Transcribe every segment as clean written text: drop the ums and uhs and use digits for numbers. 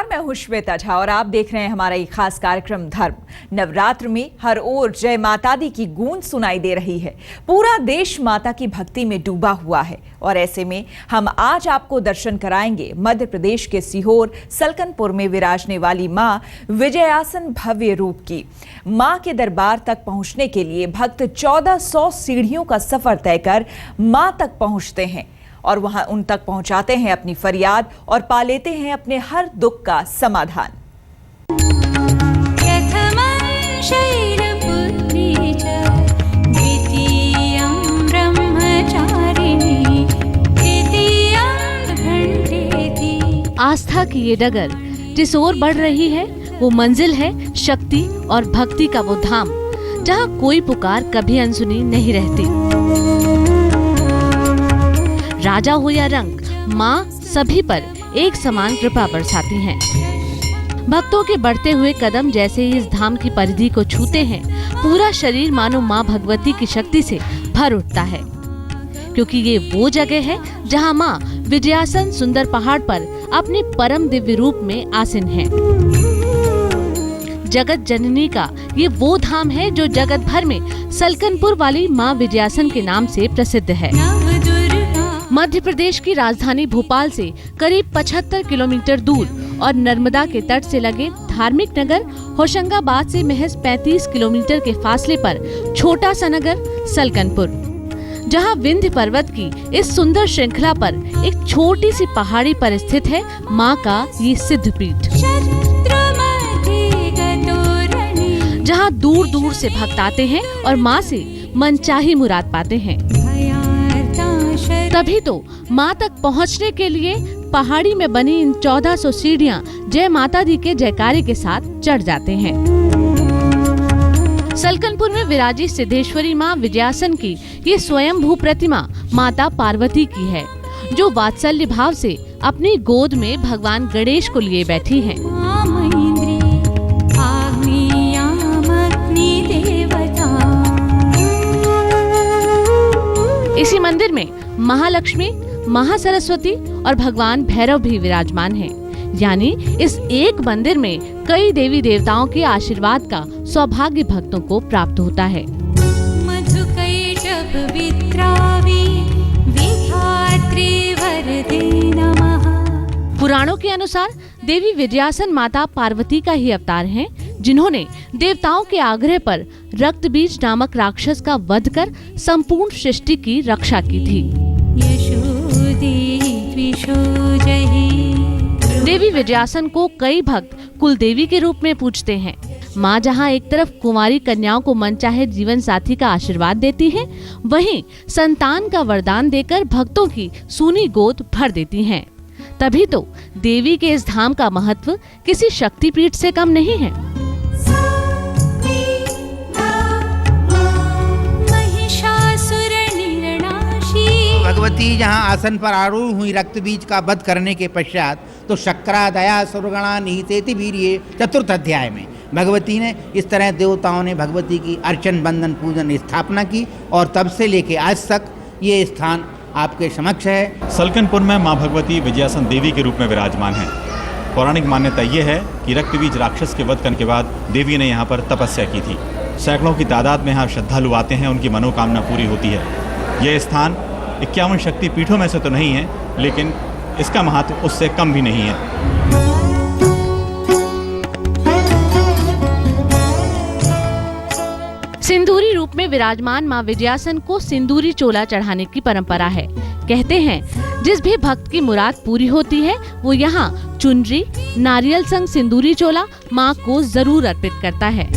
नमस्कार, मैं हूं श्वेता झा और आप देख रहे हैं हमारा ये खास कार्यक्रम धर्म। नवरात्र में हर ओर जय माता दी की गूंज सुनाई दे रही है। पूरा देश माता की भक्ति में डूबा हुआ है और ऐसे में हम आज आपको दर्शन कराएंगे मध्य प्रदेश के सीहोर सलकनपुर में विराजने वाली मां विजयासन भव्य रूप की। मां के दरबार तक पहुंचने के लिए भक्त 1400 सीढ़ियों का सफर तय कर मां तक पहुंचते हैं और वहां उन तक पहुंचाते हैं अपनी फरियाद और पा लेते हैं अपने हर दुख का समाधान। आस्था की ये डगर जिस ओर बढ़ रही है वो मंजिल है शक्ति और भक्ति का वो धाम जहाँ कोई पुकार कभी अनसुनी नहीं रहती। राजा हो या रंक, माँ सभी पर एक समान कृपा बरसाती हैं। भक्तों के बढ़ते हुए कदम जैसे ही इस धाम की परिधि को छूते हैं, पूरा शरीर मानो माँ भगवती की शक्ति से भर उठता है, क्योंकि ये वो जगह है जहाँ माँ विजयासन सुंदर पहाड़ पर अपने परम दिव्य रूप में आसीन है। जगत जननी का ये वो धाम है जो जगत भर में सलकनपुर वाली माँ विजयासन के नाम से प्रसिद्ध है। मध्य प्रदेश की राजधानी भोपाल से करीब 75 किलोमीटर दूर और नर्मदा के तट से लगे धार्मिक नगर होशंगाबाद से महज 35 किलोमीटर के फासले पर छोटा सा नगर सलकनपुर, जहां विंध्य पर्वत की इस सुंदर श्रृंखला पर एक छोटी सी पहाड़ी पर स्थित है मां का ये सिद्ध पीठ, जहां दूर दूर से भक्त आते हैं और मां से मनचाही मुराद पाते हैं। तभी तो मां तक पहुंचने के लिए पहाड़ी में बनी इन 1400 सीढ़ियां जय माता दी के जयकारे के साथ चढ़ जाते हैं। सलकनपुर में विराजी सिद्धेश्वरी मां विजयासन की ये स्वयंभू प्रतिमा माता पार्वती की है, जो वात्सल्य भाव से अपनी गोद में भगवान गणेश को लिए बैठी हैं। इसी मंदिर में महालक्ष्मी, महासरस्वती और भगवान भैरव भी विराजमान हैं। यानी इस एक मंदिर में कई देवी देवताओं के आशीर्वाद का सौभाग्य भक्तों को प्राप्त होता है। पुराणों के अनुसार देवी विजयासन माता पार्वती का ही अवतार हैं, जिन्होंने देवताओं के आग्रह पर रक्त बीज नामक राक्षस का वध कर संपूर्ण सृष्टि की रक्षा की थी। देवी विजयासन को कई भक्त कुल देवी के रूप में पूजते हैं। माँ जहाँ एक तरफ कुंवारी कन्याओं को मनचाहे जीवन साथी का आशीर्वाद देती हैं, वहीं संतान का वरदान देकर भक्तों की सूनी गोद भर देती हैं। तभी तो देवी के इस धाम का महत्व किसी शक्तिपीठ से कम नहीं है। भगवती जहाँ आसन पर आरूढ़ हुई रक्त बीज का वध करने के पश्चात तो शक्रा दया सुरगणा निहितेति वीर्ये चतुर्थ अध्याय में भगवती ने इस तरह देवताओं ने भगवती की अर्चन बंदन पूजन स्थापना की और तब से लेके आज तक ये स्थान आपके समक्ष है। सलकनपुर में माँ भगवती विजयासन देवी के रूप में विराजमान है। पौराणिक मान्यता ये है कि रक्त बीज राक्षस के वध करने के बाद देवी ने यहाँ पर तपस्या की थी। सैकड़ों की तादाद में यहाँ श्रद्धालु आते हैं, उनकी मनोकामना पूरी होती है। यह स्थान 51 शक्ति पीठों में से तो नहीं है, लेकिन इसका महत्व उससे कम भी नहीं है। सिंदूरी रूप में विराजमान मां विजयासन को सिंदूरी चोला चढ़ाने की परंपरा है। कहते हैं जिस भी भक्त की मुराद पूरी होती है वो यहाँ चुनरी, नारियल संग सिंदूरी चोला मां को जरूर अर्पित करता है।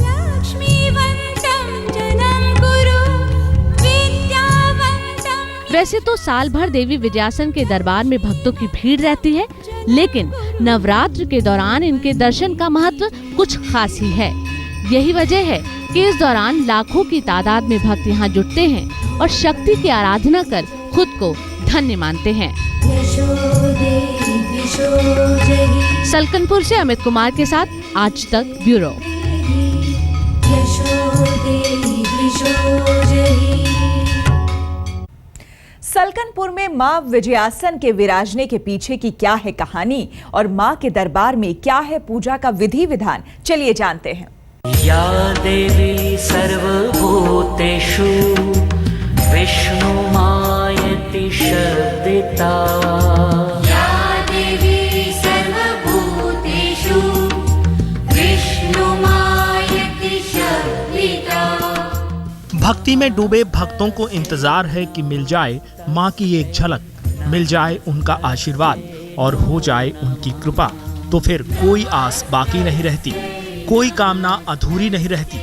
वैसे तो साल भर देवी विजयासन के दरबार में भक्तों की भीड़ रहती है, लेकिन नवरात्र के दौरान इनके दर्शन का महत्व कुछ खास ही है। यही वजह है कि इस दौरान लाखों की तादाद में भक्त यहाँ जुटते हैं और शक्ति की आराधना कर खुद को धन्य मानते हैं। सलकनपुर से अमित कुमार के साथ आज तक ब्यूरो। सलकनपुर में मां विजयासन के विराजने के पीछे की क्या है कहानी और मां के दरबार में क्या है पूजा का विधि विधान, चलिए जानते हैं। या देवी सर्वभूतेषु विष्णुमायति शब्दिता। या देवी सर्वभूतेषु विष्णुमायति शब्दिता। भक्ति में डूबे भक्तों को इंतजार है कि मिल जाए माँ की एक झलक, मिल जाए उनका आशीर्वाद और हो जाए उनकी कृपा, तो फिर कोई आस बाकी नहीं रहती, कोई कामना अधूरी नहीं रहती।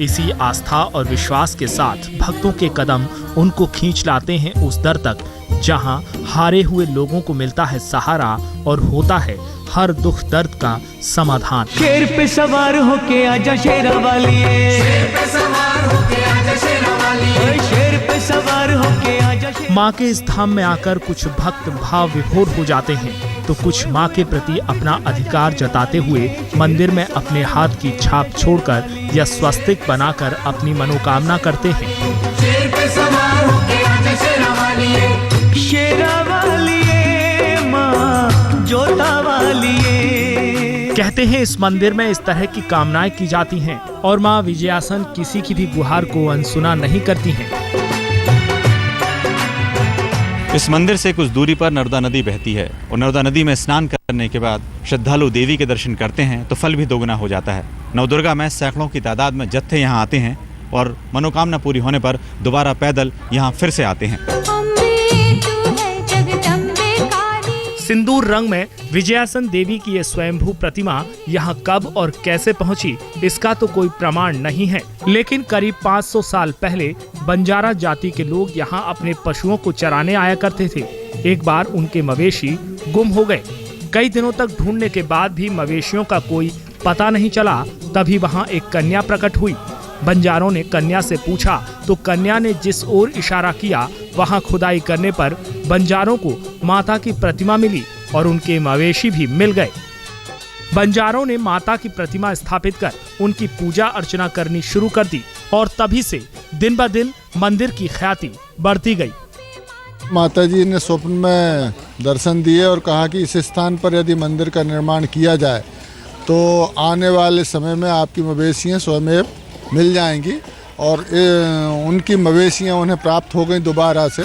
इसी आस्था और विश्वास के साथ भक्तों के कदम उनको खींच लाते हैं उस दर तक जहां हारे हुए लोगों को मिलता है सहारा और होता है हर दुख दर्द का समाधान। शेर पे सवार होके आजा शेरा वालिए, शेर पे सवार होके आजा शेरा वालिए, शेर पे सवार होके आजा। माँ के इस धाम में आकर कुछ भक्त भाव विभोर हो जाते हैं तो कुछ माँ के प्रति अपना अधिकार जताते हुए मंदिर में अपने हाथ की छाप छोड़कर या स्वस्तिक बनाकर अपनी मनोकामना करते हैं। शेर पे सवार होके आजा शेरा वालिए, शेरा वालिए माँ जोता वालिए। कहते हैं इस मंदिर में इस तरह की कामनाएं की जाती हैं और माँ विजयासन किसी की भी गुहार को अनसुना नहीं करती हैं। इस मंदिर से कुछ दूरी पर नर्मदा नदी बहती है और नर्मदा नदी में स्नान करने के बाद श्रद्धालु देवी के दर्शन करते हैं तो फल भी दोगुना हो जाता है। नवदुर्गा में सैकड़ों की तादाद में जत्थे यहाँ आते हैं और मनोकामना पूरी होने पर दोबारा पैदल यहाँ फिर से आते हैं। सिंदूर रंग में विजयासन देवी की ये स्वयंभू प्रतिमा यहाँ कब और कैसे पहुँची इसका तो कोई प्रमाण नहीं है, लेकिन करीब 500 साल पहले बंजारा जाति के लोग यहाँ अपने पशुओं को चराने आया करते थे। एक बार उनके मवेशी गुम हो गए। कई दिनों तक ढूंढने के बाद भी मवेशियों का कोई पता नहीं चला। तभी वहाँ एक कन्या प्रकट हुई। बंजारों ने कन्या से पूछा तो कन्या ने जिस ओर इशारा किया वहां खुदाई करने पर बंजारों को माता की प्रतिमा मिली और उनके मवेशी भी मिल गए। बंजारों ने माता की प्रतिमा स्थापित कर उनकी पूजा अर्चना करनी शुरू कर दी और तभी से दिन ब दिन मंदिर की ख्याति बढ़ती गई। माता जी ने स्वप्न में दर्शन दिए और कहा कि इस स्थान पर यदि मंदिर का निर्माण किया जाए तो आने वाले समय में आपकी मवेशियाँ स्वयं मिल जाएंगी और उनकी मवेशियाँ उन्हें प्राप्त हो गई दोबारा से।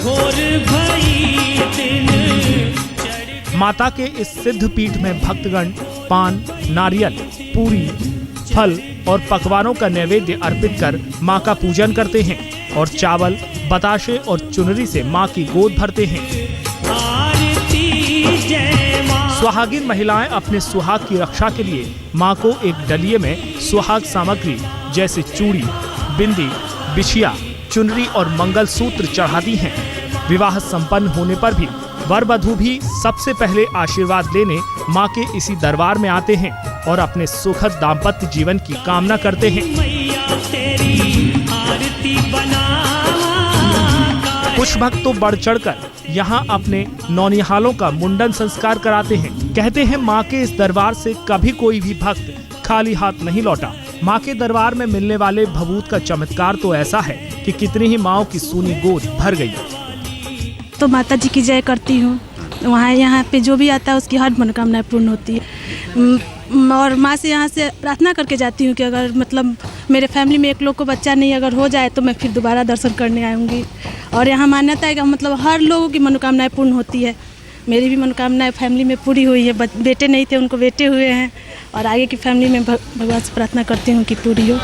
माता के इस सिद्ध पीठ में भक्तगण पान, नारियल, पूरी, फल और पकवानों का नैवेद्य अर्पित कर माँ का पूजन करते हैं और चावल, बताशे और चुनरी से माँ की गोद भरते हैं। सुहागिन महिलाएं अपने सुहाग की रक्षा के लिए माँ को एक डलिये में सुहाग सामग्री जैसे चूड़ी, बिंदी, बिछिया, चुनरी और मंगलसूत्र चढ़ाती हैं। विवाह संपन्न होने पर भी वर वधू भी सबसे पहले आशीर्वाद लेने माँ के इसी दरबार में आते हैं और अपने सुखद दाम्पत्य जीवन की कामना करते हैं। कुछ भक्त तो बढ़ चढ़कर यहाँ अपने नौनिहालों का मुंडन संस्कार कराते हैं। कहते हैं माँ के इस दरबार से कभी कोई भी भक्त खाली हाथ नहीं लौटा। माँ के दरबार में मिलने वाले भभूत का चमत्कार तो ऐसा है कि कितनी ही माँओं की सूनी गोद भर गई। तो माता जी की जय करती हूँ। वहाँ यहाँ पे जो भी आता है उसकी हर मनोकामना पूर्ण होती है और माँ से यहाँ से प्रार्थना करके जाती हूँ कि अगर मतलब मेरे फैमिली में एक लोग को बच्चा नहीं अगर हो जाए तो मैं फिर दोबारा दर्शन करने आऊँगी। और यहाँ मान्यता है कि मतलब हर लोगों की मनोकामनाएं पूर्ण होती है। मेरी भी मनोकामनाएं फैमिली में पूरी हुई है। बेटे नहीं थे उनको बेटे हुए हैं और आगे की फैमिली में भगवान से प्रार्थना करती हूँ कि पूरी हो।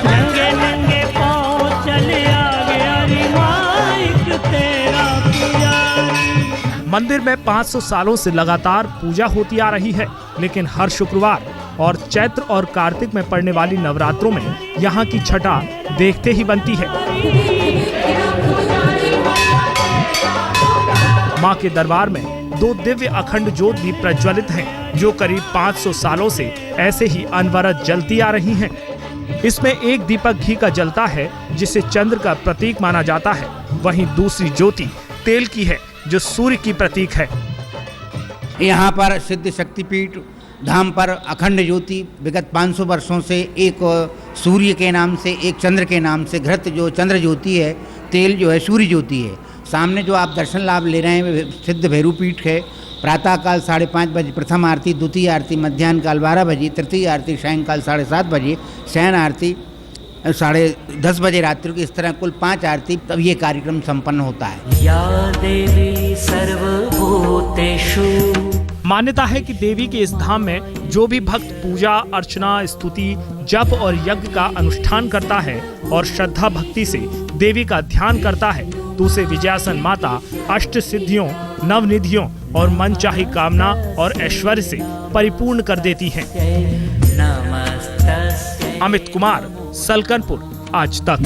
मंदिर में 500 सालों से लगातार पूजा होती आ रही है, लेकिन हर शुक्रवार और चैत्र और कार्तिक में पड़ने वाली नवरात्रों में यहाँ की छटा देखते ही बनती है। माँ के दरबार में 2 दिव्य अखंड ज्योत भी प्रज्वलित हैं, जो करीब 500 सालों से ऐसे ही अनवरत जलती आ रही हैं। इसमें एक दीपक घी का जलता है जिसे चंद्र का प्रतीक माना जाता है, वहीं दूसरी ज्योति तेल की है जो सूर्य की प्रतीक है। यहाँ पर सिद्ध शक्तिपीठ धाम पर अखंड ज्योति विगत 500 वर्षों से एक सूर्य के नाम से, एक चंद्र के नाम से, घृत जो चंद्र ज्योति है, तेल जो है सूर्य ज्योति है। सामने जो आप दर्शन लाभ ले रहे हैं सिद्ध भैरू पीठ है। प्रातःकाल 5:30 बजे प्रथम आरती, द्वितीय आरती मध्याह्न काल 12 बजे, तृतीय आरती सायंकाल 7:30 बजे, शयन आरती 10:30 बजे रात्रि को। इस तरह कुल 5 आरती तब ये कार्यक्रम संपन्न होता है। या देवी सर्वभूतेषु। मान्यता है कि देवी के इस धाम में जो भी भक्त पूजा अर्चना स्तुति जप और यज्ञ का अनुष्ठान करता है और श्रद्धा भक्ति से देवी का ध्यान करता है तो उसे विजयासन माता अष्ट सिद्धियों, नवनिधियों और मनचाही कामना और ऐश्वर्य से परिपूर्ण कर देती हैं। अमित कुमार, सलकनपुर, आज तक।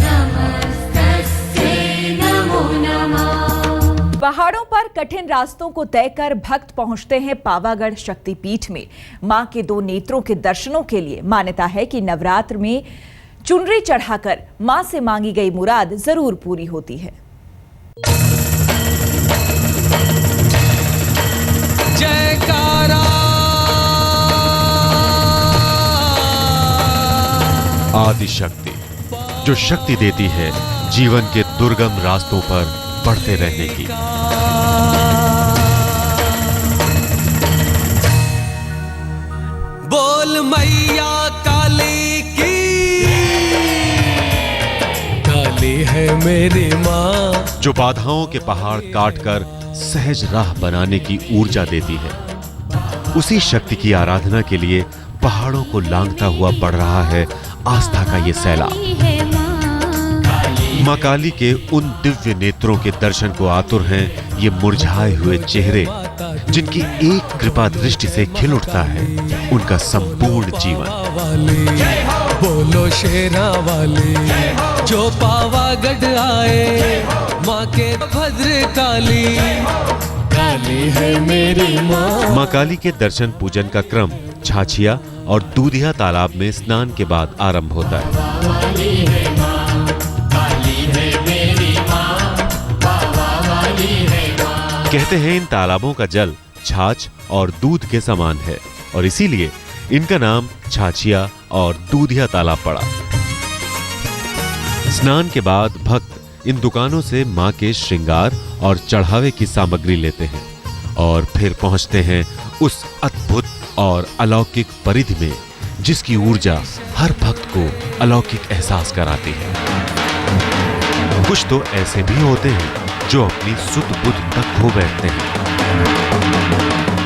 पहाड़ों पर कठिन रास्तों को तय कर भक्त पहुंचते हैं पावागढ़ शक्तिपीठ में। मां के 2 नेत्रों के दर्शनों के लिए मान्यता है कि नवरात्र में चुनरी चढ़ाकर मां से मांगी गई मुराद जरूर पूरी होती है। जयकारा आदि शक्ति जो शक्ति देती है जीवन के दुर्गम रास्तों पर बढ़ते रहने की। बोल मैया काली की, काली है मेरी माँ। जो बाधाओं के पहाड़ काटकर सहज राह बनाने की ऊर्जा देती है। उसी शक्ति की आराधना के लिए पहाड़ों को लांघता हुआ बढ़ रहा है आस्था का ये सैलाब। मां काली के उन दिव्य नेत्रों के दर्शन को आतुर हैं ये मुरझाए हुए चेहरे, जिनकी एक कृपा दृष्टि से खिल उठता है उनका संपूर्ण जीवन। बोलो शेरा वाली, जो पावागढ़ आए माँ के भद्र काली, काली है मेरी माँ। मां काली के दर्शन पूजन का क्रम छाछिया और दूधिया तालाब में स्नान के बाद आरंभ होता है। कहते हैं इन तालाबों का जल छाछ और दूध के समान है और इसीलिए इनका नाम छाछिया और दूधिया तालाब पड़ा। स्नान के बाद भक्त इन दुकानों से मां के श्रृंगार और चढ़ावे की सामग्री लेते हैं और फिर पहुंचते हैं उस अद्भुत और अलौकिक परिधि में जिसकी ऊर्जा हर भक्त को अलौकिक एहसास कराती है। कुछ तो ऐसे भी होते हैं जो अपनी सुध बुध तक खो बैठते हैं।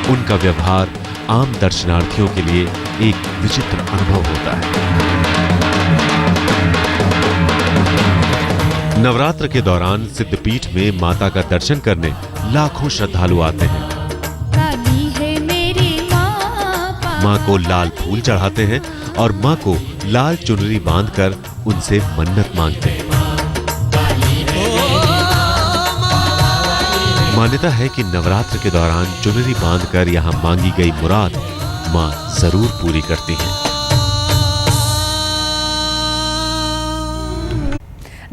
उनका व्यवहार आम दर्शनार्थियों के लिए एक विचित्र अनुभव होता है। नवरात्र के दौरान सिद्धपीठ में माता का दर्शन करने लाखों श्रद्धालु आते हैं। मां को लाल फूल चढ़ाते हैं और मां को लाल चुनरी बांधकर उनसे मन्नत मांगते हैं। मान्यता है कि नवरात्र के दौरान चुनरी बांधकर यहाँ मांगी गई मुराद मां जरूर पूरी करती हैं।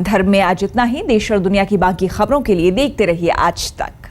धर्म में आज इतना ही। देश और दुनिया की बाकी खबरों के लिए देखते रहिए आज तक।